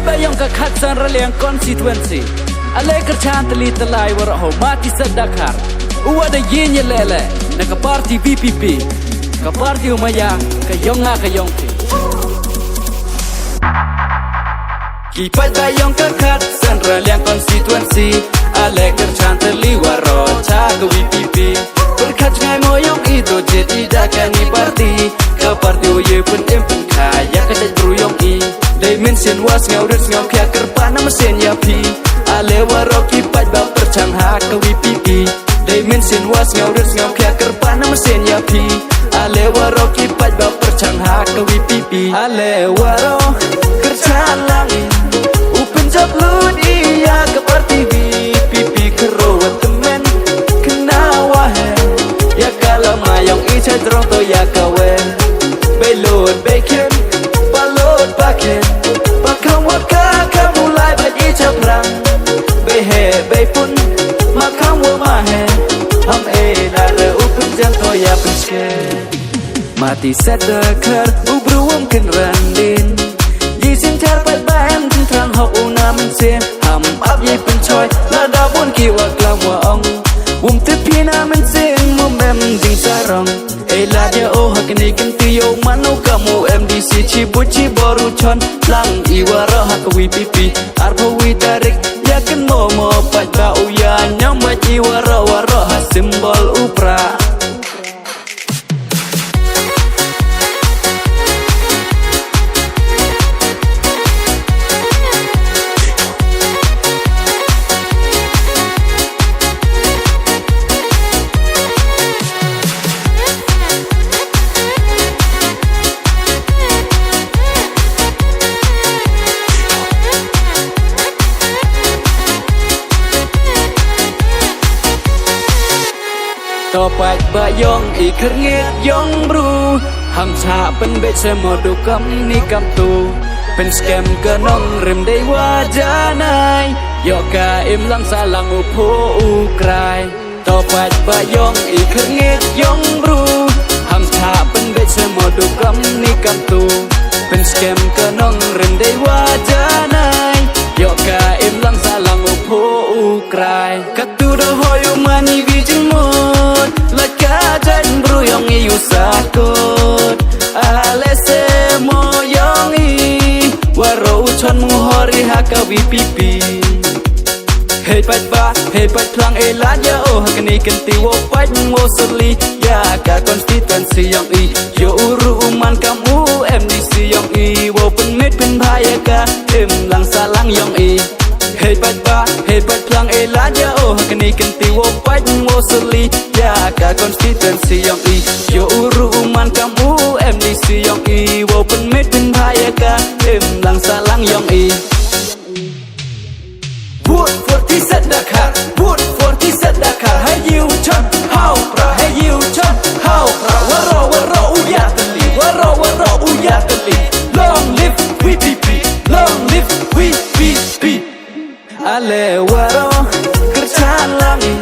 bayang ka khatsan raliang constituency ale kerchan teli telai waraho mati sedakar uada yenya lele na ka party VPP ka party umaya ka yonga ka yongki kipat bayang ka khatsan raliang constituency ale kerchan teli waro cha ka VPP berkat ngai moyong itu jadi dakani party ka party uye pun empen kaya ka taj bruyong i They mention was ngau rit ngau kya kerpana mesin ya pi ale waroki paj ba perchang ha ka VPP They mention was ngau rit ngau kya kerpana mesin ya pi ale waroki paj ba perchang ha ka VPP ale waro kerchan langi upen job lud iya ka party VPP kero temen kenawa he ya kala mayong icha drong to ya kawe belod beken balod baken bakang waka kamu lai bayi caprang behe bepun makang wo mahe ham nare upun janto ya penske mati sedekar ubruum ken randin yisin car pai ban trang hok una men sen ham ap ye pen choi la da bon ki wa klam wa ong te pina men sen mo mem ding sarong la dia oh hakni kan tiyo manu kamu MDC cibuci baru chon lang iwara hak VPP arpo witarik yakin mo paj ba uya nyama iwara wara simbol upra Topat bayong iker ngit yong bru ham cha pen be semo du kam ni kam tu pen scam kenong rem dei wajanai yoka im lang salang upo ukrai Topat bayong iker ngit yong bru ham cha pen be semo du kam ni kam tu pen scam kenong rem dei wajanai yoka im lang salang upo ukrai katu do hoyu mani bijing mo Laka jan bruyong i usakot alese moyong i waro uchon muhori haka VPP Hey pat ba hey pat plang elat ya oh hakni kenti wo pat wo serli ya ka constituency yong i yo uru uman kamu MDC yong i wo pen mit pen bhaya ka em lang salang yong i Hey pat ba hey pat plang elat ya oh hakni kenti wo pat wo serli ya ka constituency yong i yo uru uman kamu MDC yong i wo pen mit pen bhaya ka em lang salang yong i Wood 40 sedekar Wood 40 sedekar hey you chon how pra hey you chon how pra waro uya teli waro uya teli long live VPP long live VPP ale waro kerchan langi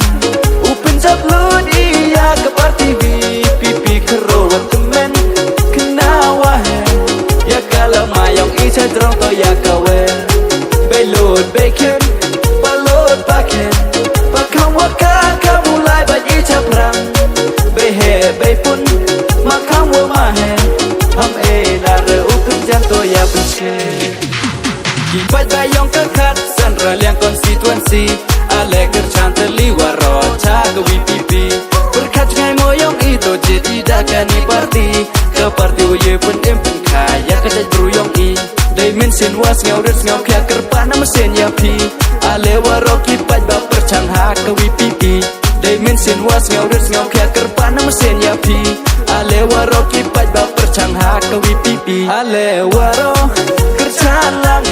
upen job lud iya ke party VPP kero temen kenawa he ya kala mayong icha drong to ya kawe belod beken balod baken bakang waka kamu lai bayi caprang behe bepun makang wo mahe ham nare upen janto ya penske kipat bayong ke khatsan raliang constituency ale kerchan teli waro cha ka VPP berkat ngai moyong itu jadi dakani party ke party uye pun empen kaya ka taj bruyong i They mention was ngau rit ngau kya kerpana mesin ya pi ale waro kipat ba perchang ha ka VPP They mention was ngau rit ngau kya kerpana mesin ya pi ale waro kipat ba perchang ha ka VPP ale waro kerchan lang